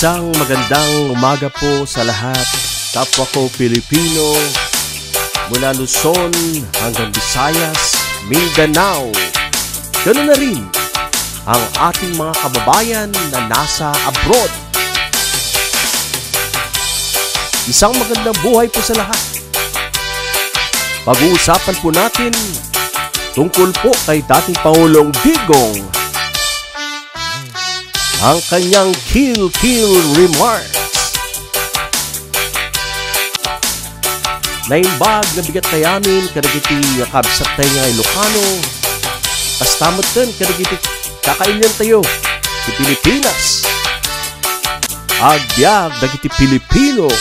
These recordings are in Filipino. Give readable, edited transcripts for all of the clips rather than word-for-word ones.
Isang magandang umaga po sa lahat, kapwa ko Pilipino, mula Luzon hanggang Visayas, Mindanao. Ganoon na rin ang ating mga kababayan na nasa abroad. Isang magandang buhay po sa lahat. Pag-uusapan po natin tungkol po kay dating Pangulong Digong, ang kanyang kill remarks. Naimbag na bigat kayamin kadagiti kabsat tayo nga Ilocano, pastamot din kadagiti kakailyan tayo di Pilipinas. Agbyag dagiti Pilipino.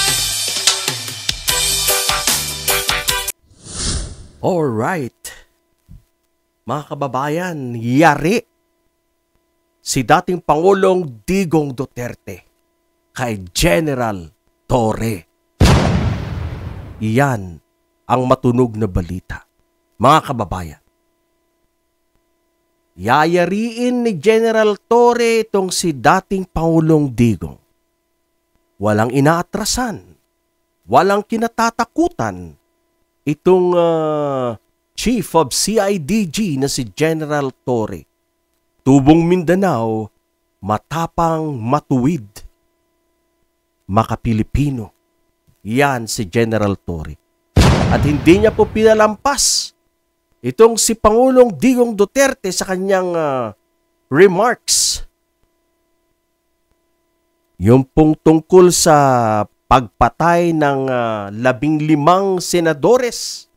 Alright, mga kababayan, yari si dating Pangulong Digong Duterte kay General Torre. Iyan ang matunog na balita, mga kababayan. Yayariin ni General Torre itong si dating Pangulong Digong. Walang inaatrasan, walang kinatatakutan itong Chief of CIDG na si General Torre. Tubong Mindanao, matapang, matuwid, makapilipino. Yan si General Torre. At hindi niya po pinalampas itong si Pangulong Digong Duterte sa kanyang remarks. Yung pong tungkol sa pagpatay ng 15 senadores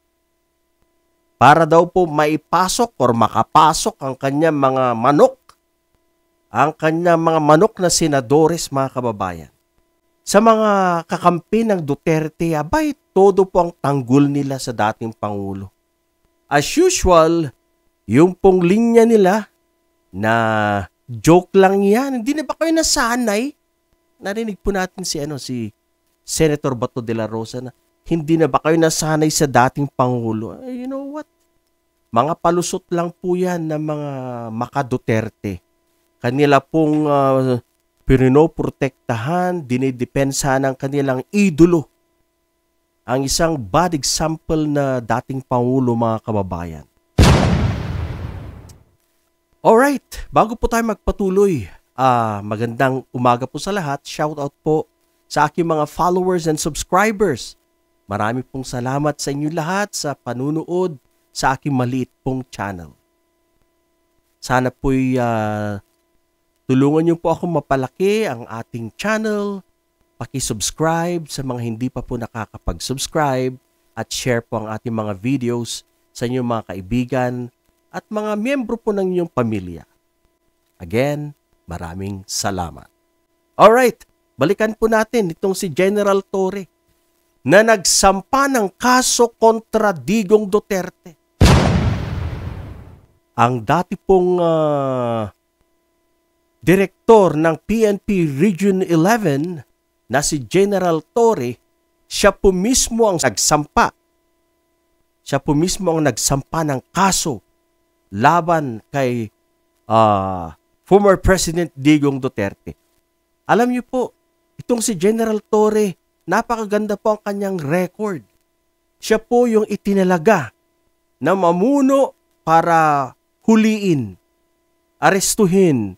para daw po maipasok or makapasok ang kanyang mga manok. Ang kanyang mga manok na senadores, mga kababayan. Sa mga kakampi ng Duterte, abay, todo po ang tanggol nila sa dating Pangulo. As usual, yung pong linya nila na joke lang yan. Hindi na ba kayo nasanay? Narinig po natin si Senator Bato de la Rosa na hindi na ba kayo nasanay sa dating Pangulo? You know what? Mga palusot lang po yan ng mga maka-Duterte. Kanila pong pinoprotektahan, dinidepensahan ng kanilang idolo. Ang isang bad example na dating Pangulo, mga kababayan. Alright, bago po tayo magpatuloy, magandang umaga po sa lahat. Shoutout po sa aking mga followers and subscribers. Marami pong salamat sa inyo lahat sa panunood sa aking maliit pong channel. Sana po'y tulungan niyo po ako mapalaki ang ating channel. Paki-subscribe sa mga hindi pa po nakakapag-subscribe at share po ang ating mga videos sa inyong mga kaibigan at mga miyembro po ng inyong pamilya. Again, maraming salamat. Alright, balikan po natin itong si General Torre na nagsampa ng kaso kontra Digong Duterte. Ang dati pong direktor ng PNP Region 11 na si General Torre, siya po mismo ang nagsampa. Siya po mismo ang nagsampa ng kaso laban kay former President Digong Duterte. Alam niyo po, itong si General Torre, napakaganda po ang kanyang record. Siya po yung itinalaga na mamuno para huliin, arestuhin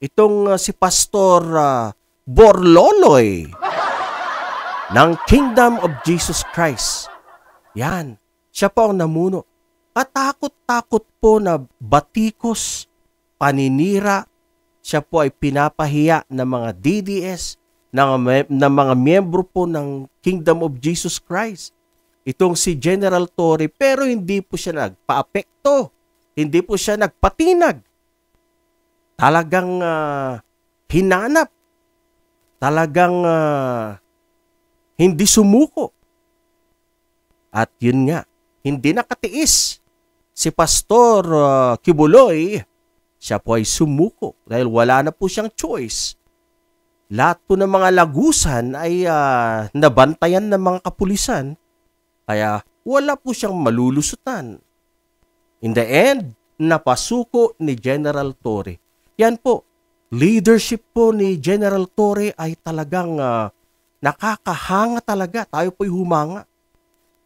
itong si Pastor Borloloy ng Kingdom of Jesus Christ. Yan, siya po ang namuno. Katakot-takot po na batikos, paninira, siya po ay pinapahiya ng mga DDS, ng mga miyembro po ng Kingdom of Jesus Christ. Itong si General Torre, pero hindi po siya nagpa-apekto. Hindi po siya nagpatinag. Talagang hinanap. Talagang hindi sumuko. At yun nga, hindi nakatiis. Si Pastor Kibuloy, siya po ay sumuko dahil wala na po siyang choice. Lahat po ng mga lagusan ay nabantayan ng mga kapulisan, kaya wala po siyang malulusutan. In the end, napasuko ni General Torre. Yan po, leadership po ni General Torre ay talagang nakakahanga talaga. Tayo po'y humanga.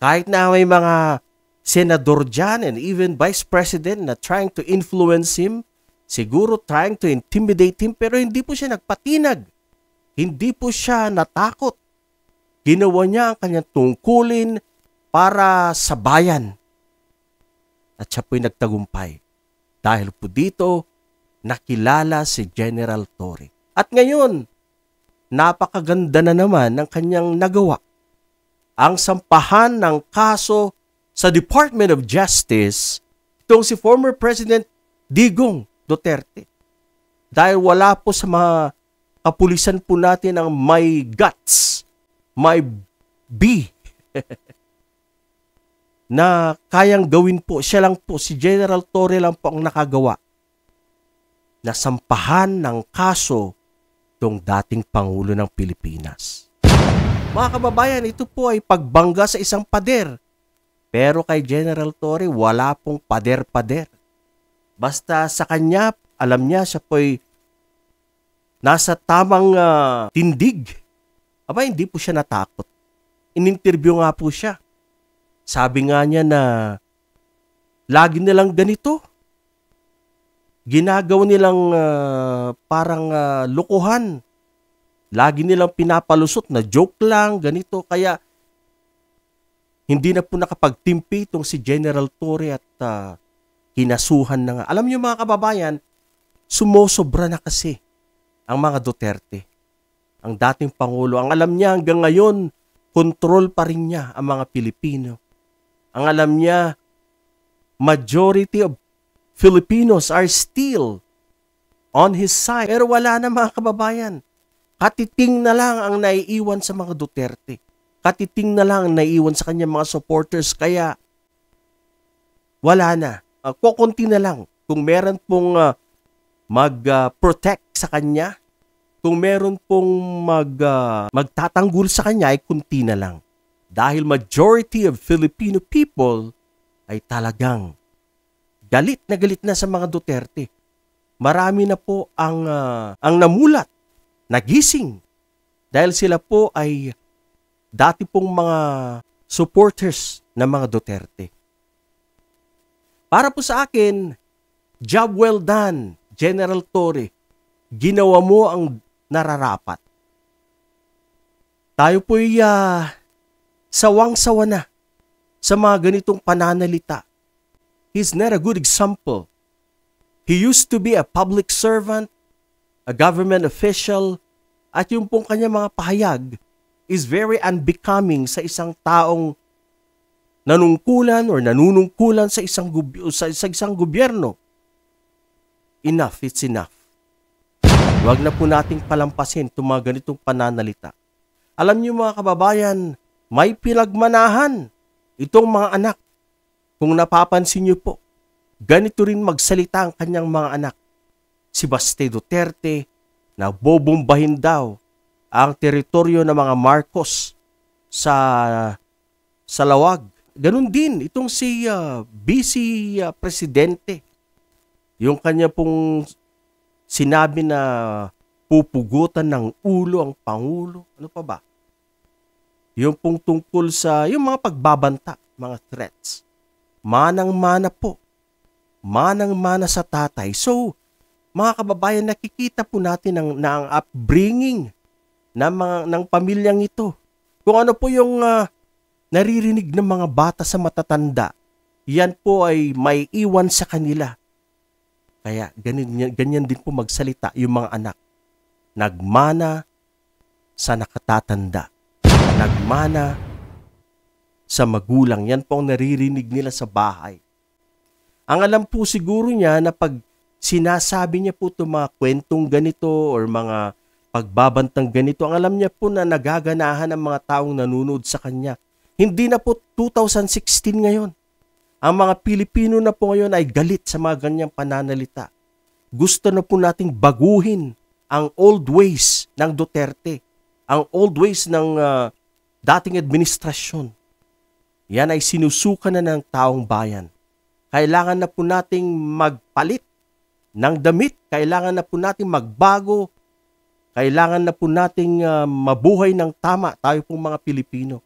Kahit na may mga senador dyan and even vice president na trying to influence him, siguro trying to intimidate him, pero hindi po siya nagpatinag. Hindi po siya natakot. Ginawa niya ang kanyang tungkulin para sa bayan. At siya po'y nagtagumpay. Dahil po dito, nakilala si General Torre. At ngayon, napakaganda na naman ng kanyang nagawa. Ang sampahan ng kaso sa Department of Justice, itong si former President Digong Duterte. Dahil wala po sa mga kapulisan po natin ang may guts, may B, na kayang gawin po. Siya lang po, si General Torre lang po ang nakagawa na sampahan ng kaso itong dating Pangulo ng Pilipinas. Mga kababayan, ito po ay pagbangga sa isang pader. Pero kay General Torre, wala pong pader-pader. Basta sa kanya, alam niya, siya po'y nasa tamang tindig. Aba, hindi po siya natakot. In-interview nga po siya. Sabi nga niya na lagi nilang ganito. Ginagawa nilang parang lukuhan. Lagi nilang pinapalusot na joke lang, ganito. Kaya hindi na po nakapagtimpi itong si General Torre at kinasuhan na nga. Alam niyo mga kababayan, sumosobra na kasi ang mga Duterte. Ang dating Pangulo. Ang alam niya hanggang ngayon, control pa rin niya ang mga Pilipino. Ang alam niya, majority of Filipinos are still on his side. Pero wala na mga kababayan. Katiting na lang ang naiiwan sa mga Duterte. Katiting na lang ang naiiwan sa kanyang mga supporters. Kaya wala na. Kukunti na lang. Kung meron pong mag-protect sa kanya, kung meron pong magtatanggol sa kanya, ay kunti na lang. Dahil majority of Filipino people ay talagang galit na sa mga Duterte. Marami na po ang namulat, nagising. Dahil sila po ay dati pong mga supporters ng mga Duterte. Para po sa akin, job well done, General Torre. Ginawa mo ang nararapat. Tayo po'y sawang-sawa na sa mga ganitong pananalita. He's not a good example. He used to be a public servant, a government official, at yung pong kanya mga pahayag is very unbecoming sa isang taong nanungkulan or nanunungkulan sa isang gobyerno. Enough, it's enough. Huwag na po nating palampasin itong mga ganitong pananalita. Alam niyo mga kababayan, may pinagmanahan itong mga anak. Kung napapansin niyo po, ganito rin magsalita ang kanyang mga anak. Si Baste Duterte, na bobombahin daw ang teritoryo ng mga Marcos sa Lawag. Ganun din itong si Vice Presidente. Yung kanya pong sinabi na pupugutan ng ulo ang Pangulo. Ano pa ba? Yung pong tungkol sa yung mga pagbabanta, mga threats. Manang-mana po. Manang-mana sa tatay. So, mga kababayan, nakikita po natin ang upbringing ng pamilyang ito. Kung ano po yung naririnig ng mga bata sa matatanda, yan po ay may iwan sa kanila. Kaya ganyan din po magsalita yung mga anak. Nagmana sa nakatatanda. Nagmana sa magulang. Yan po ang naririnig nila sa bahay. Ang alam po siguro niya na pag sinasabi niya po itong mga kwentong ganito or mga pagbabantang ganito, ang alam niya po na nagaganahan ang mga taong nanonood sa kanya. Hindi na po 2016 ngayon. Ang mga Pilipino na po ngayon ay galit sa mga ganyang pananalita. Gusto na po nating baguhin ang old ways ng Duterte, ang old ways ng dating administrasyon. Yan ay sinusuka na ng taong bayan. Kailangan na po nating magpalit ng damit. Kailangan na po natin magbago. Kailangan na po nating mabuhay ng tama, tayo pong mga Pilipino.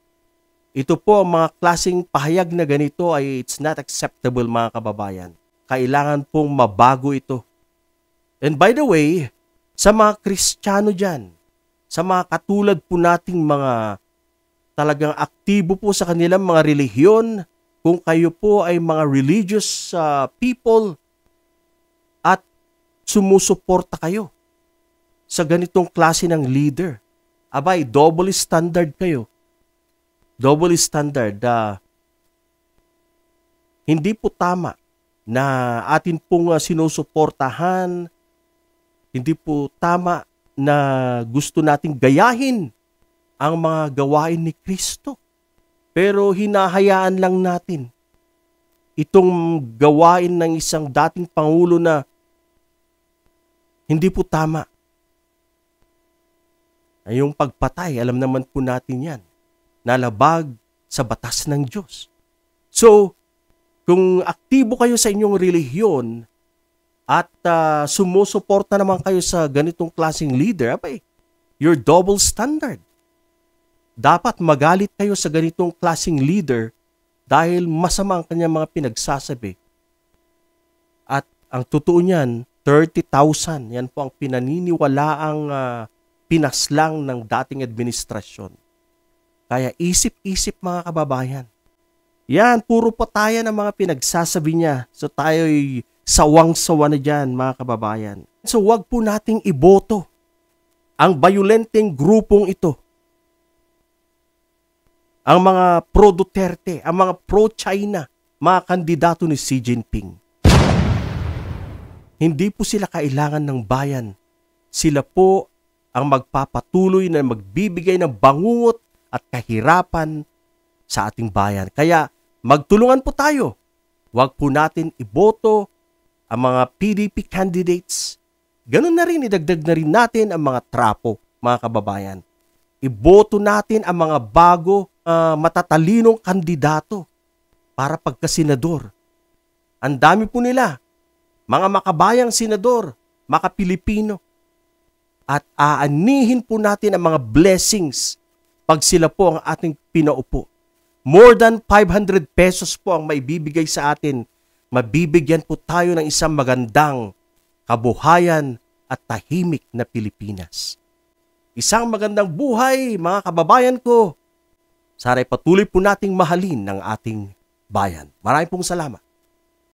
Ito po, ang mga klaseng pahayag na ganito ay it's not acceptable, mga kababayan. Kailangan pong mabago ito. And by the way, sa mga Kristiyano dyan, sa mga katulad po nating mga talagang aktibo po sa kanilang mga relihiyon, kung kayo po ay mga religious people at sumusuporta kayo sa ganitong klase ng leader, abay, double standard kayo. Double standard. Hindi po tama na atin pong sinusuportahan. Hindi po tama na gusto nating gayahin ang mga gawain ni Kristo. Pero hinahayaan lang natin itong gawain ng isang dating pangulo na hindi po tama. Ay yung pagpatay, alam naman po natin yan, nalabag sa batas ng Diyos. So, kung aktibo kayo sa inyong relihiyon at sumusuporta naman kayo sa ganitong klaseng leader, abay, you're double standard. Dapat magalit kayo sa ganitong klaseng leader dahil masama ang kanyang mga pinagsasabi. At ang totoo niyan, 30,000, yan po ang pinaniniwalaang pinaslang ng dating administrasyon. Kaya isip-isip, mga kababayan. Yan, puro patayan ang mga pinagsasabi niya. So tayo'y sawang-sawa na dyan, mga kababayan. So wag po nating iboto ang bayolenteng grupong ito. Ang mga pro-Duterte, ang mga pro-China, mga kandidato ni Xi Jinping. Hindi po sila kailangan ng bayan. Sila po ang magpapatuloy na magbibigay ng bangungot at kahirapan sa ating bayan. Kaya magtulungan po tayo. Huwag po natin iboto ang mga PDP candidates. Ganun na rin, idagdag na rin natin ang mga trapo, mga kababayan. Iboto natin ang mga bago, matatalinong kandidato para pagka-senador. Ang dami po nila, mga makabayang senador, maka-Pilipino. At aanihin po natin ang mga blessings pag sila po ang ating pinaupo. More than 500 pesos po ang maibibigay sa atin. Mabibigyan po tayo ng isang magandang kabuhayan at tahimik na Pilipinas. Isang magandang buhay, mga kababayan ko. Sana'y patuloy po nating mahalin ng ating bayan. Maraming pong salamat.